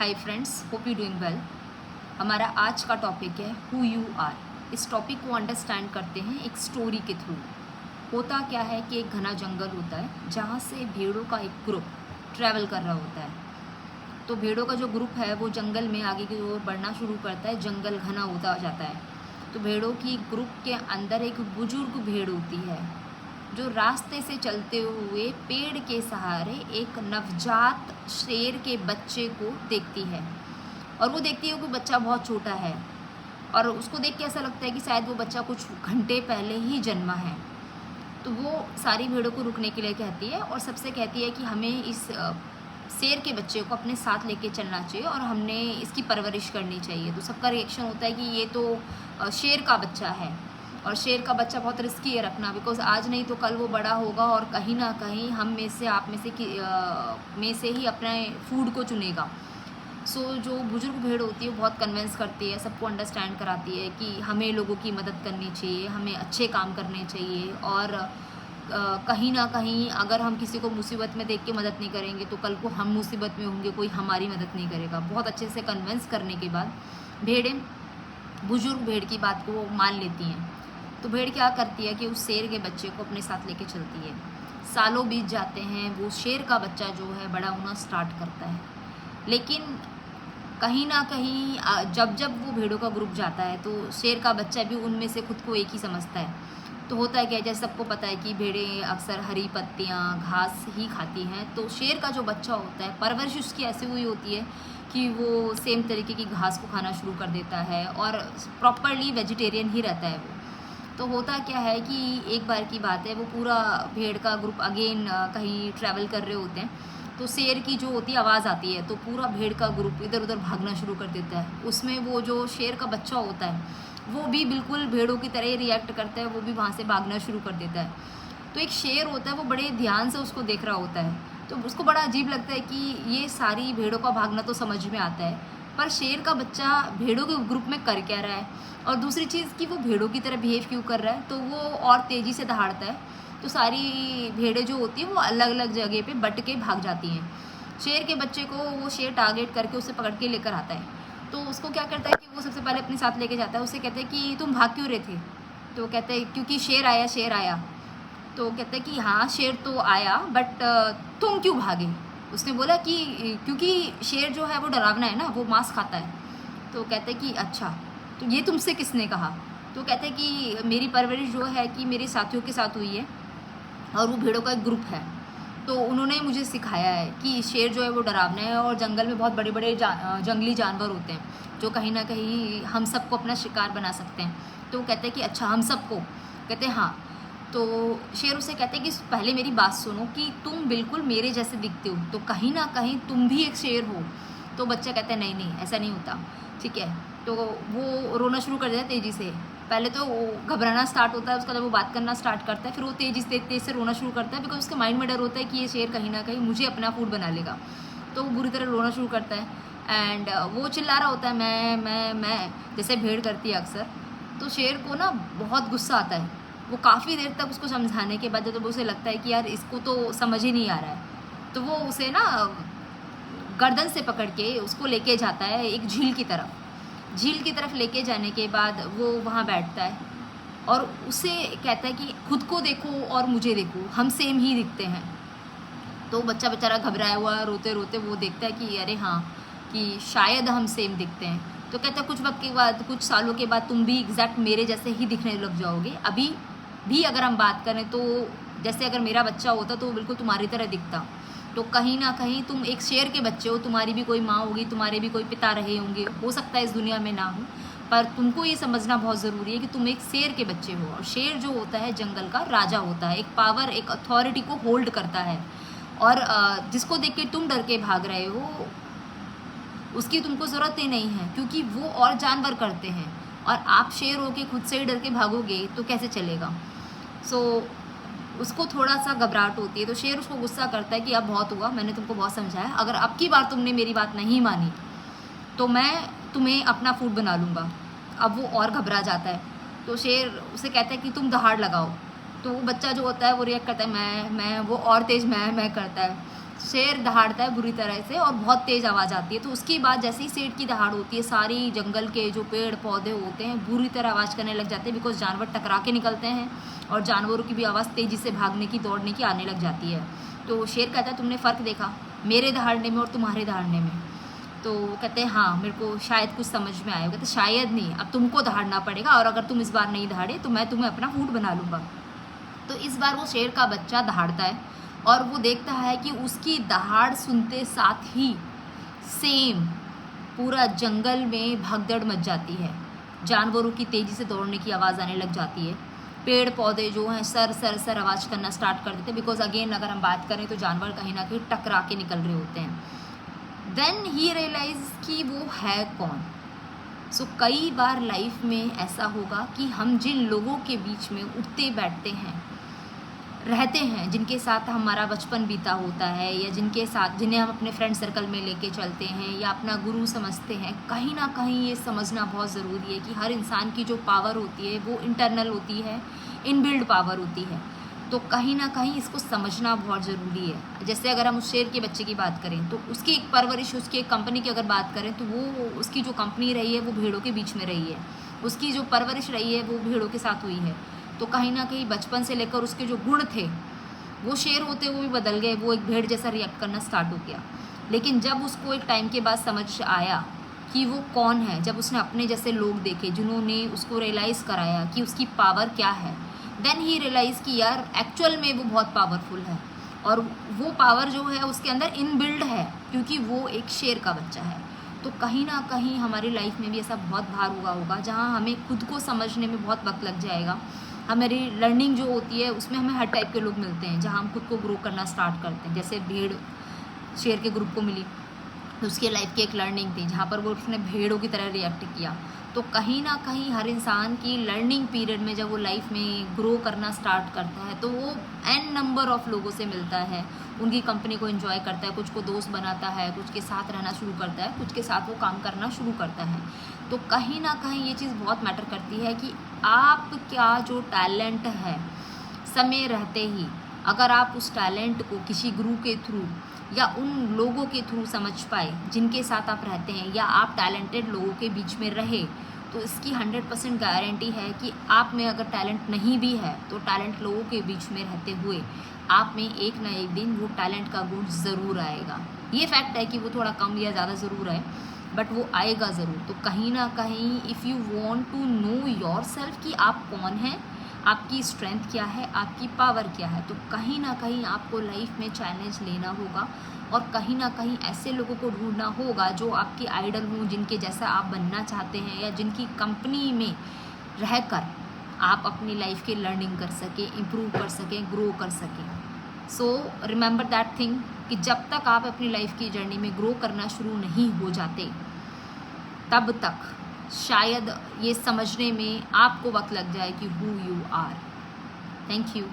Hi friends, hope you doing well. हमारा आज का टॉपिक है हु यू आर। इस टॉपिक को अंडरस्टैंड करते हैं एक स्टोरी के थ्रू। होता क्या है कि एक घना जंगल होता है जहाँ से भेड़ों का एक ग्रुप ट्रैवल कर रहा होता है। तो भेड़ों का जो ग्रुप है वो जंगल में आगे की ओर बढ़ना शुरू करता है, जंगल घना होता जाता है। तो भेड़ों की ग्रुप के अंदर एक बुजुर्ग भेड़ होती है जो रास्ते से चलते हुए पेड़ के सहारे एक नवजात शेर के बच्चे को देखती है। और वो देखती है कि बच्चा बहुत छोटा है और उसको देख के ऐसा लगता है कि शायद वो बच्चा कुछ घंटे पहले ही जन्मा है। तो वो सारी भेड़ों को रुकने के लिए कहती है और सबसे कहती है कि हमें इस शेर के बच्चे को अपने साथ लेके चलना चाहिए और हमने इसकी परवरिश करनी चाहिए। तो सबका रिएक्शन होता है कि ये तो शेर का बच्चा है और शेर का बच्चा बहुत रिस्की है रखना, बिकॉज आज नहीं तो कल वो बड़ा होगा और कहीं ना कहीं हम में से आप में से ही अपने फूड को चुनेगा। सो जो बुजुर्ग भेड़ होती है वो बहुत कन्विंस करती है, सबको अंडरस्टैंड कराती है कि हमें लोगों की मदद करनी चाहिए, हमें अच्छे काम करने चाहिए और कहीं ना कहीं अगर हम किसी को मुसीबत में देख के मदद नहीं करेंगे तो कल को हम मुसीबत में होंगे, कोई हमारी मदद नहीं करेगा। बहुत अच्छे से कन्विंस करने के बाद भेड़ें बुजुर्ग भेड़ की बात को मान लेती हैं। तो भेड़ क्या करती है कि उस शेर के बच्चे को अपने साथ लेके चलती है। सालों बीत जाते हैं, वो शेर का बच्चा जो है बड़ा होना स्टार्ट करता है। लेकिन कहीं ना कहीं जब जब वो भेड़ों का ग्रुप जाता है तो शेर का बच्चा भी उनमें से खुद को एक ही समझता है। तो होता है क्या, जैसे सबको पता है कि भेड़ें अक्सर हरी पत्तियाँ घास ही खाती हैं। तो शेर का जो बच्चा होता है परवरिश उसकी ऐसी हुई होती है कि वो सेम तरीके की घास को खाना शुरू कर देता है और प्रॉपरली वेजिटेरियन ही रहता है वो। तो होता क्या है कि एक बार की बात है, वो पूरा भेड़ का ग्रुप अगेन कहीं ट्रैवल कर रहे होते हैं। तो शेर की जो होती है आवाज़ आती है तो पूरा भेड़ का ग्रुप इधर उधर भागना शुरू कर देता है। उसमें वो जो शेर का बच्चा होता है वो भी बिल्कुल भेड़ों की तरह ही रिएक्ट करता है, वो भी वहाँ से भागना शुरू कर देता है। तो एक शेर होता है वो बड़े ध्यान से उसको देख रहा होता है। तो उसको बड़ा अजीब लगता है कि ये सारी भेड़ों का भागना तो समझ में आता है, पर शेर का बच्चा भेड़ों के ग्रुप में कर क्या रहा है और दूसरी चीज़ कि वो भेड़ों की तरह बिहेव क्यों कर रहा है। तो वो और तेज़ी से दहाड़ता है। तो सारी भेड़ें जो होती हैं वो अलग अलग जगह पे बट के भाग जाती हैं। शेर के बच्चे को वो शेर टारगेट करके उसे पकड़ के लेकर आता है। तो उसको क्या करता है कि वो सबसे पहले अपने साथ लेके जाता है। उसे कहते हैं कि तुम भाग क्यों रहे थे। तो वो कहते हैं क्योंकि शेर आया, शेर आया। तो कहते हैं कि हाँ शेर तो आया बट तुम क्यों भागे। उसने बोला कि क्योंकि शेर जो है वो डरावना है ना, वो मांस खाता है। तो कहते हैं कि अच्छा, तो ये तुमसे किसने कहा। तो कहते हैं कि मेरी परवरिश जो है कि मेरे साथियों के साथ हुई है और वो भेड़ों का एक ग्रुप है। तो उन्होंने मुझे सिखाया है कि शेर जो है वो डरावना है और जंगल में बहुत बड़े बड़े जंगली जानवर होते हैं जो कहीं ना कहीं हम सबको अपना शिकार बना सकते हैं। तो वो कहते हैं कि अच्छा हम सबको। कहते हैं हाँ। तो शेर उसे कहते हैं कि पहले मेरी बात सुनो कि तुम बिल्कुल मेरे जैसे दिखते हो, तो कहीं ना कहीं तुम भी एक शेर हो। तो बच्चा कहता है नहीं नहीं ऐसा नहीं होता, ठीक है। तो वो रोना शुरू कर देता है तेज़ी से। पहले तो वो घबराना स्टार्ट होता है, उसका जब वो बात करना स्टार्ट करता है फिर वो तेज़ से रोना शुरू करता है, बिकॉज उसके माइंड में डर होता है कि ये शेर कहीं ना कहीं मुझे अपना फूड बना लेगा। तो वो बुरी तरह रोना शुरू करता है एंड वो चिल्ला रहा होता है मैं, जैसे भेड़ करती है अक्सर। तो शेर को ना बहुत गुस्सा आता है। वो काफ़ी देर तक उसको समझाने के बाद जब उसे लगता है कि यार इसको तो समझ ही नहीं आ रहा है, तो वो उसे ना गर्दन से पकड़ के उसको लेके जाता है एक झील की तरफ। झील की तरफ लेके जाने के बाद वो वहाँ बैठता है और उसे कहता है कि खुद को देखो और मुझे देखो, हम सेम ही दिखते हैं। तो बच्चा बेचारा घबराया हुआ रोते रोते वो देखता है कि अरे हाँ, कि शायद हम सेम दिखते हैं। तो कहता है कुछ वक्त के बाद, कुछ सालों के बाद तुम भी एग्जैक्ट मेरे जैसे ही दिखने लग जाओगे। अभी भी अगर हम बात करें तो जैसे अगर मेरा बच्चा होता तो वो बिल्कुल तुम्हारी तरह दिखता। तो कहीं ना कहीं तुम एक शेर के बच्चे हो, तुम्हारी भी कोई माँ होगी, तुम्हारे भी कोई पिता रहे होंगे, हो सकता है इस दुनिया में ना हो, पर तुमको ये समझना बहुत ज़रूरी है कि तुम एक शेर के बच्चे हो। और शेर जो होता है जंगल का राजा होता है, एक पावर, एक अथॉरिटी को होल्ड करता है। और जिसको देख के तुम डर के भाग रहे हो उसकी तुमको ज़रूरत ही नहीं है, क्योंकि वो और जानवर करते हैं और आप शेर हो के खुद से ही डर के भागोगे तो कैसे चलेगा। सो उसको थोड़ा सा घबराहट होती है। तो शेर उसको गुस्सा करता है कि अब बहुत हुआ, मैंने तुमको बहुत समझाया, अगर अब की बार तुमने मेरी बात नहीं मानी तो मैं तुम्हें अपना फूड बना लूँगा। अब वो और घबरा जाता है। तो शेर उसे कहता है कि तुम दहाड़ लगाओ। तो वो बच्चा जो होता है वो रिएक्ट करता है मैं, वो और तेज़ मैं करता है। शेर दहाड़ता है बुरी तरह से और बहुत तेज़ आवाज़ आती है। तो उसके बाद जैसे ही शेर की दहाड़ होती है, सारी जंगल के जो पेड़ पौधे होते हैं बुरी तरह आवाज़ करने लग जाते हैं, बिकॉज जानवर टकरा के निकलते हैं और जानवरों की भी आवाज़ तेज़ी से भागने की, दौड़ने की आने लग जाती है। तो शेर कहता है, तुमने फ़र्क देखा मेरे दहाड़ने में और तुम्हारे दहाड़ने में? तो वो कहते हैं हाँ, मेरे को शायद कुछ समझ में आया। वो कहते शायद नहीं, अब तुमको दहाड़ना पड़ेगा, और अगर तुम इस बार नहीं दहाड़े तो मैं तुम्हें अपना फूड बना लूँगा। तो इस बार वो शेर का बच्चा दहाड़ता है और वो देखता है कि उसकी दहाड़ सुनते साथ ही सेम पूरा जंगल में भगदड़ मच जाती है, जानवरों की तेज़ी से दौड़ने की आवाज़ आने लग जाती है, पेड़ पौधे जो हैं सर सर सर आवाज़ करना स्टार्ट कर देते हैं, बिकॉज अगेन अगर हम बात करें तो जानवर कहीं ना कहीं टकरा के निकल रहे होते हैं। देन ही रियलाइज कि वो है कौन। सो कई बार लाइफ में ऐसा होगा कि हम जिन लोगों के बीच में उठते बैठते हैं, रहते हैं, जिनके साथ हमारा बचपन बीता होता है, या जिनके साथ जिन्हें हम अपने फ्रेंड सर्कल में लेके चलते हैं या अपना गुरु समझते हैं, कहीं ना कहीं ये समझना बहुत ज़रूरी है कि हर इंसान की जो पावर होती है वो इंटरनल होती है, इनबिल्ड पावर होती है। तो कहीं ना कहीं इसको समझना बहुत ज़रूरी है। जैसे अगर हम उस शेर के बच्चे की बात करें तो उसकी एक परवरिश, उसकी एक कंपनी की अगर बात करें तो वो उसकी जो कंपनी रही है वो भेड़ों के बीच में रही है, उसकी जो परवरिश रही है वो भेड़ों के साथ हुई है। तो कहीं ना कहीं बचपन से लेकर उसके जो गुण थे वो शेर होते वो भी बदल गए, वो एक भेड़ जैसा रिएक्ट करना स्टार्ट हो गया। लेकिन जब उसको एक टाइम के बाद समझ आया कि वो कौन है, जब उसने अपने जैसे लोग देखे जिन्होंने उसको रियलाइज़ कराया कि उसकी पावर क्या है, देन ही रियलाइज़ कि यार एक्चुअल में वो बहुत पावरफुल है, और वो पावर जो है उसके अंदर इनबिल्ड है क्योंकि वो एक शेर का बच्चा है। तो कहीं ना कहीं हमारी लाइफ में भी ऐसा बहुत बार हुआ होगा जहाँ हमें खुद को समझने में बहुत वक्त लग जाएगा। हमारी लर्निंग जो होती है उसमें हमें हर टाइप के लोग मिलते हैं जहाँ हम खुद को ग्रो करना स्टार्ट करते हैं। जैसे भेड़ शेर के ग्रुप को मिली तो उसके लाइफ की एक लर्निंग थी जहाँ पर वो उसने भेड़ों की तरह रिएक्ट किया। तो कहीं ना कहीं हर इंसान की लर्निंग पीरियड में जब वो लाइफ में ग्रो करना स्टार्ट करता है तो वो एन नंबर ऑफ लोगों से मिलता है, उनकी कंपनी को एंजॉय करता है, कुछ को दोस्त बनाता है, कुछ के साथ रहना शुरू करता है, कुछ के साथ वो काम करना शुरू करता है। तो कहीं ना कहीं ये चीज़ बहुत मैटर करती है कि आप क्या जो टैलेंट है, समय रहते ही अगर आप उस टैलेंट को किसी गुरु के थ्रू या उन लोगों के थ्रू समझ पाए जिनके साथ आप रहते हैं, या आप टैलेंटेड लोगों के बीच में रहे, तो इसकी 100% गारंटी है कि आप में अगर टैलेंट नहीं भी है तो टैलेंट लोगों के बीच में रहते हुए आप में एक ना एक दिन वो टैलेंट का गुण ज़रूर आएगा। ये फैक्ट है कि वो थोड़ा कम या ज़्यादा ज़रूर है, बट वो आएगा ज़रूर। तो कहीं ना कहीं if you want to know yourself कि आप कौन हैं, आपकी स्ट्रेंथ क्या है, आपकी पावर क्या है, तो कहीं ना कहीं आपको लाइफ में चैलेंज लेना होगा और कहीं ना कहीं ऐसे लोगों को ढूंढना होगा जो आपकी आइडल हों, जिनके जैसा आप बनना चाहते हैं, या जिनकी कंपनी में रहकर आप अपनी लाइफ की लर्निंग कर सकें, इम्प्रूव कर सकें, ग्रो कर सकें। सो रिमेंबर दैट थिंग कि जब तक आप अपनी लाइफ की जर्नी में ग्रो करना शुरू नहीं हो जाते तब तक शायद ये समझने में आपको वक्त लग जाए कि who you are. Thank you.